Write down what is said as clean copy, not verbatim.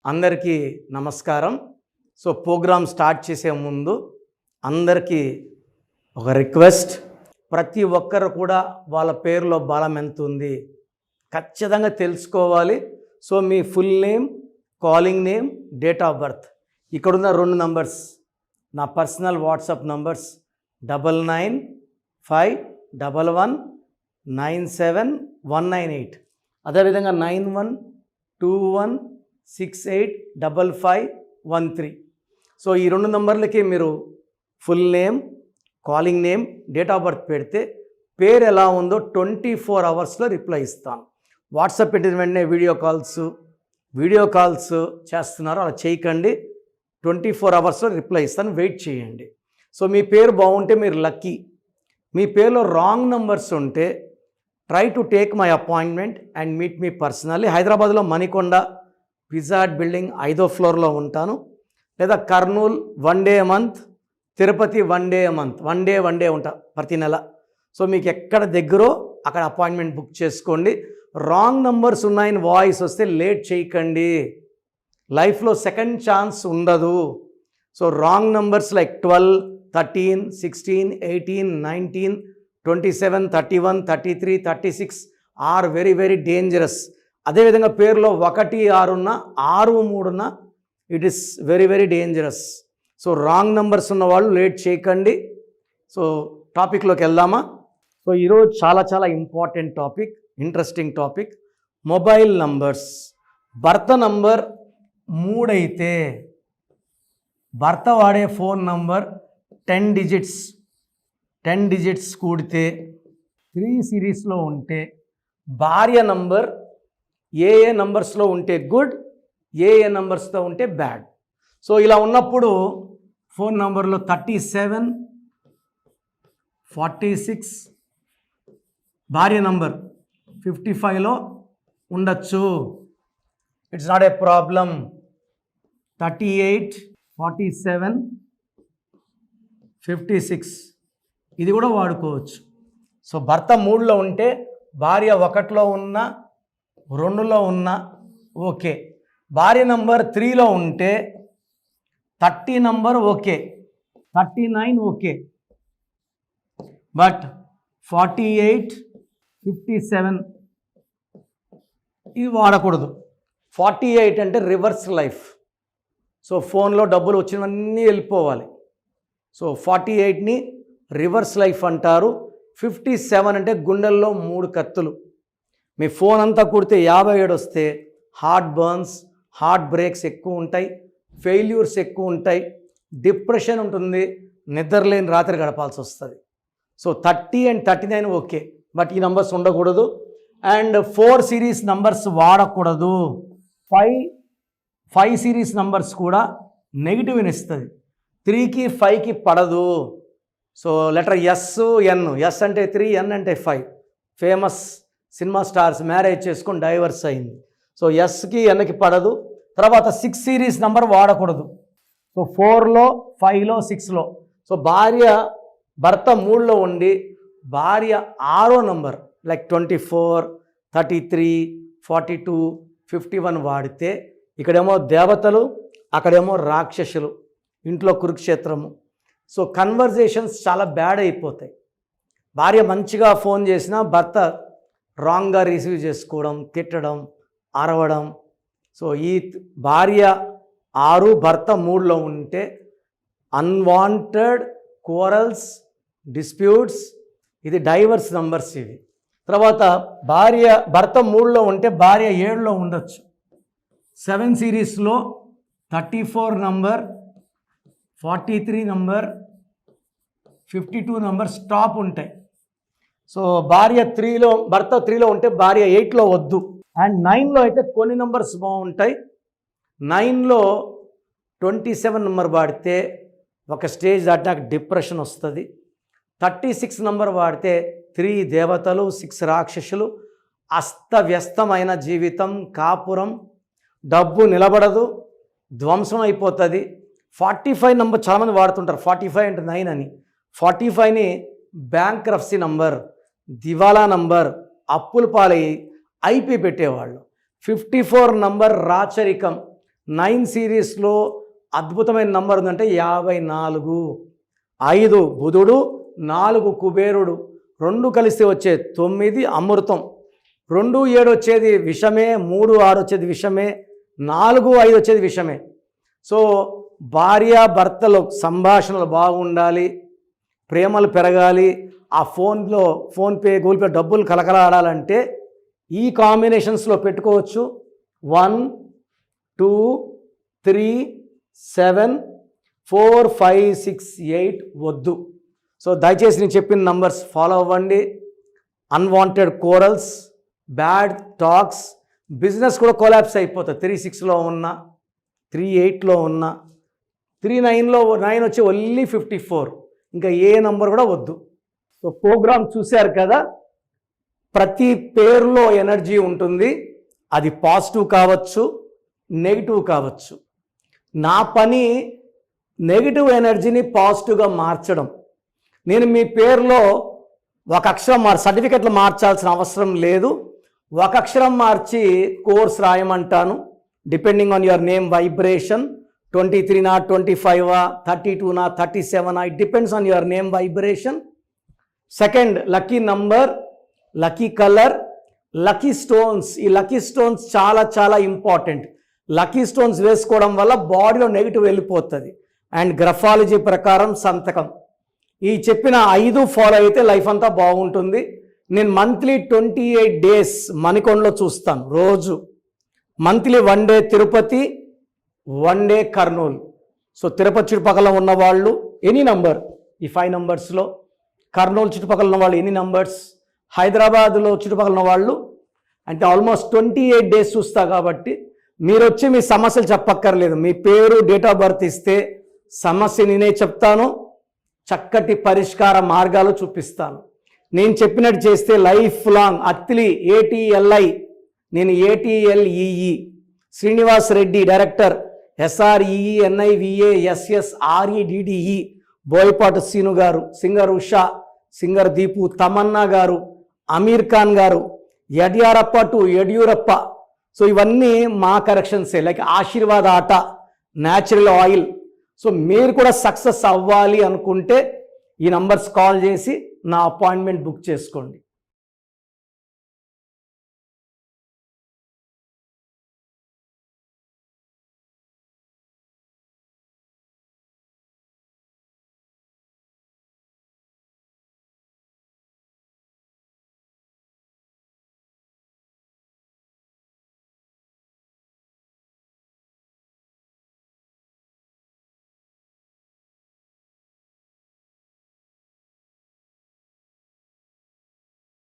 అందరికీ నమస్కారం. So programme start చేసే ముందు అందరికీ ఒక రిక్వెస్ట్, ప్రతి ఒక్కరు కూడా వాళ్ళ పేరులో బలం ఎంత ఉంది ఖచ్చితంగా తెలుసుకోవాలి. So me full name, calling name, date of birth, ఇక్కడున్న 2 నంబర్స్ నా పర్సనల్ వాట్సాప్ నంబర్స్ 9951197198, అదేవిధంగా 9121685513. సో ఈ 2 నంబర్లకి మీరు full name, calling name, date of birth పెడితే పేరు ఎలా ఉందో 24 అవర్స్లో రిప్లై ఇస్తాను. వాట్సాప్ పెట్టిన వెంటనే వీడియో కాల్స్ చేస్తున్నారు, అలా చేయకండి. 24 అవర్స్లో రిప్లై ఇస్తాను, వెయిట్ చేయండి. సో మీ పేరు బాగుంటే మీరు లక్కీ. మీ పేరులో రాంగ్ నంబర్స్ ఉంటే try to take my appointment and meet me personally. హైదరాబాద్లో మణికొండ పిజ్జా హట్ బిల్డింగ్ 5వ ఫ్లోర్లో ఉంటాను, లేదా Kurnool 1 day month, Tirupati 1 day month, 1 day ఉంటా ప్రతి నెల. సో మీకు ఎక్కడ దగ్గరో అక్కడ అపాయింట్మెంట్ బుక్ చేసుకోండి. రాంగ్ నంబర్స్ ఉన్నాయని వాయిస్ వస్తే లేట్ చేయకండి, లైఫ్లో సెకండ్ ఛాన్స్ ఉండదు. So wrong numbers like 12, 13, 16, 18, 19, 27, 31, 33, 36 are very very dangerous. అదేవిధంగా పేరులో 1, 6 ఉన్న, 6, 3 ఉన్న, it is very very dangerous. So wrong numbers ఉన్న వాళ్ళు లేట్ చేయకండి. సో టాపిక్లోకి వెళ్దామా? సో ఈరోజు చాలా important topic, interesting topic, mobile numbers. భర్త నంబర్ 3 అయితే భర్త వాడే ఫోన్ నంబర్ 10 డిజిట్స్ కూడితే 3 సిరీస్లో ఉంటే, భార్య నంబర్ ఏ నంబర్స్లో ఉంటే గుడ్, ఏ నంబర్స్తో ఉంటే బ్యాడ్. సో ఇలా ఉన్నప్పుడు ఫోన్ నంబర్లో 37, 46, భార్య నంబర్ 55లో ఉండొచ్చు, ఇట్స్ నాట్ ఏ ప్రాబ్లం. 38, 47, 56 ఇది కూడా వాడుకోవచ్చు. సో భర్త 3లో ఉంటే, భార్య 1లో ఉన్న, 2లో ఉన్న ఓకే. భార్య నంబర్ 3లో ఉంటే 30 నంబర్ ఓకే, 39 ఓకే, బట్ 48, 57 ఇది వాడకూడదు. 48 అంటే రివర్స్ లైఫ్. సో ఫోన్లో డబ్బులు వచ్చినవన్నీ వెళ్ళిపోవాలి. సో 48ని రివర్స్ లైఫ్ అంటారు. 57 అంటే గుండెల్లో 3 కత్తులు. మీ ఫోన్ అంతా కుడితే 57 వస్తే హార్ట్ బర్న్స్, హార్ట్ బ్రేక్స్ ఎక్కువ ఉంటాయి, ఫెయిల్యూర్స్ ఎక్కువ ఉంటాయి, డిప్రెషన్ ఉంటుంది, నిద్రలేని రాత్రి గడపాల్సి వస్తుంది. సో 30 and 39 ఓకే, బట్ ఈ నంబర్స్ ఉండకూడదు. అండ్ 4 సిరీస్ నంబర్స్ వాడకూడదు. 5 సిరీస్ నంబర్స్ కూడా నెగిటివ్ ఇస్తుంది. 3కి 5కి పడదు. సో లెటర్ ఎస్ అంటే 3, ఎన్ అంటే 5. ఫేమస్ సినిమా స్టార్స్ మ్యారేజ్ చేసుకొని డైవర్స్ అయింది. సో ఎస్కి ఎన్కి పడదు. తర్వాత 6 సిరీస్ నంబర్ వాడకూడదు. సో 4లో, 5లో, 6లో. సో భర్త 3లో ఉండి భార్య 6వ నంబర్ లైక్ 24, 33, 42, 51 వాడితే ఇక్కడేమో దేవతలు, అక్కడేమో రాక్షసులు, ఇంట్లో కురుక్షేత్రము. సో కన్వర్జేషన్స్ చాలా బ్యాడ్ అయిపోతాయి. భార్య మంచిగా ఫోన్ చేసినా భర్త రాంగ్గా రిసీవ్ చేసుకోవడం, తిట్టడం, అరవడం. సో ఈ భార్య 6, భర్త 3లో ఉంటే అన్వాంటెడ్ క్వారల్స్, డిస్ప్యూట్స్, ఇది డైవర్స్ నంబర్స్ ఇవి. తర్వాత భర్త 3లో ఉంటే భార్య 7లో ఉండొచ్చు. 7 సిరీస్లో 34 నంబర్, 43 నంబర్, 52 నంబర్ స్టాప్ ఉంటాయి. సో భర్త 3లో ఉంటే భార్య 8లో వద్దు. అండ్ 9లో అయితే కొన్ని నంబర్స్ బాగుంటాయి. 9లో 27 నంబర్ వాడితే ఒక స్టేజ్ దాటినాక డిప్రెషన్ వస్తుంది. 36 నంబర్ వాడితే 3 దేవతలు, 6 రాక్షసులు, అస్తవ్యస్తమైన జీవితం, కాపురం, డబ్బు నిలబడదు, ధ్వంసం అయిపోతుంది. 45 నంబర్ చాలామంది వాడుతుంటారు, 45 అంటే 9 అని. 45ని బ్యాంక్రప్సీ నంబర్, దివాలా నంబర్, అప్పుల పాలయ్యి ఐపీ పెట్టేవాళ్ళు. 54 నంబర్ రాచరికం, 9 సిరీస్లో అద్భుతమైన నంబర్ ఉందంటే 54. 5 బుధుడు, 4 కుబేరుడు, 2 కలిస్తే వచ్చే 9 అమృతం, 2 7 వచ్చేది విషమే, 3 6 వచ్చేది విషమే, 4 5 వచ్చేది విషమే. సో భార్యాభర్తలు సంభాషణలు బాగుండాలి, ప్రేమలు పెరగాలి, ఆ ఫోన్పే గూగుల్ పే డబ్బులు కలకలాడాలంటే ఈ కాంబినేషన్స్లో పెట్టుకోవచ్చు. 1 2 3 7 4 5 6 8 వద్దు. సో దయచేసి నేను చెప్పిన నంబర్స్ ఫాలో అవ్వండి. Unwanted corals, bad talks, business కూడా కొలాప్స్ అయిపోతుంది. 3 6లో ఉన్న, 3 8లో ఉన్న, 3 9లో 9 వచ్చి ఓన్లీ 54. ఇంకా ఏ నంబర్ కూడా వద్దు. సో ప్రోగ్రామ్ చూశారు కదా, ప్రతి పేరులో ఎనర్జీ ఉంటుంది. అది పాజిటివ్ కావచ్చు, నెగిటివ్ కావచ్చు. నా పని నెగిటివ్ ఎనర్జీని పాజిటివ్గా మార్చడం. నేను మీ పేరులో ఒక అక్షరం సర్టిఫికెట్లు మార్చాల్సిన అవసరం లేదు. ఒక అక్షరం మార్చి కోర్స్ రాయమంటాను. Depending on your name vibration, 23 25 32 37, it depends on your name vibration. Second, lucky number, lucky colour, lucky stones. ఈ లక్కీ స్టోన్స్ చాలా చాలా ఇంపార్టెంట్. లక్కీ స్టోన్స్ వేసుకోవడం వల్ల బాడీలో నెగిటివ్ వెళ్ళిపోతుంది. అండ్ గ్రఫాలజీ ప్రకారం సంతకం. ఈ చెప్పిన 5 ఫాలో అయితే లైఫ్ అంతా బాగుంటుంది. నేను మంత్లీ 28 డేస్ మణికొండలో చూస్తాను రోజు. Monthly 1 day Tirupati, 1 day Kurnool. So Tirupati చుట్టుపక్కల ఉన్న వాళ్ళు ఎనీ నంబర్, ఈ 5 నంబర్స్లో, కర్నూలు చుట్టుపక్కల ఉన్న వాళ్ళు ఎనీ నంబర్స్, హైదరాబాద్లో చుట్టుపక్కల ఉన్న వాళ్ళు అంటే ఆల్మోస్ట్ 28 డేస్ చూస్తా. కాబట్టి మీరు వచ్చి మీ సమస్యలు చెప్పక్కర్లేదు. మీ పేరు, డేట్ ఆఫ్ బర్త్ ఇస్తే సమస్య నేనే చెప్తాను, చక్కటి పరిష్కార మార్గాలు చూపిస్తాను. నేను చెప్పినట్టు చేస్తే లైఫ్ లాంగ్. అత్తిలి ATLI, నేను ATLEE, Srinivas Reddy director, SREENIVASSREDDE, Boyapati Seenu గారు, సింగర్ ఉషా, సింగర్ దీపు, తమన్నా గారు, అమీర్ ఖాన్ గారు, యడ్యూరప్ప. సో ఇవన్నీ మా కరెక్షన్సే. లైక్ ఆశీర్వాద్ ఆట, న్యాచురల్ ఆయిల్. సో మీరు కూడా సక్సెస్ అవ్వాలి అనుకుంటే ఈ నంబర్స్ కాల్ చేసి నా అపాయింట్మెంట్ బుక్ చేసుకోండి.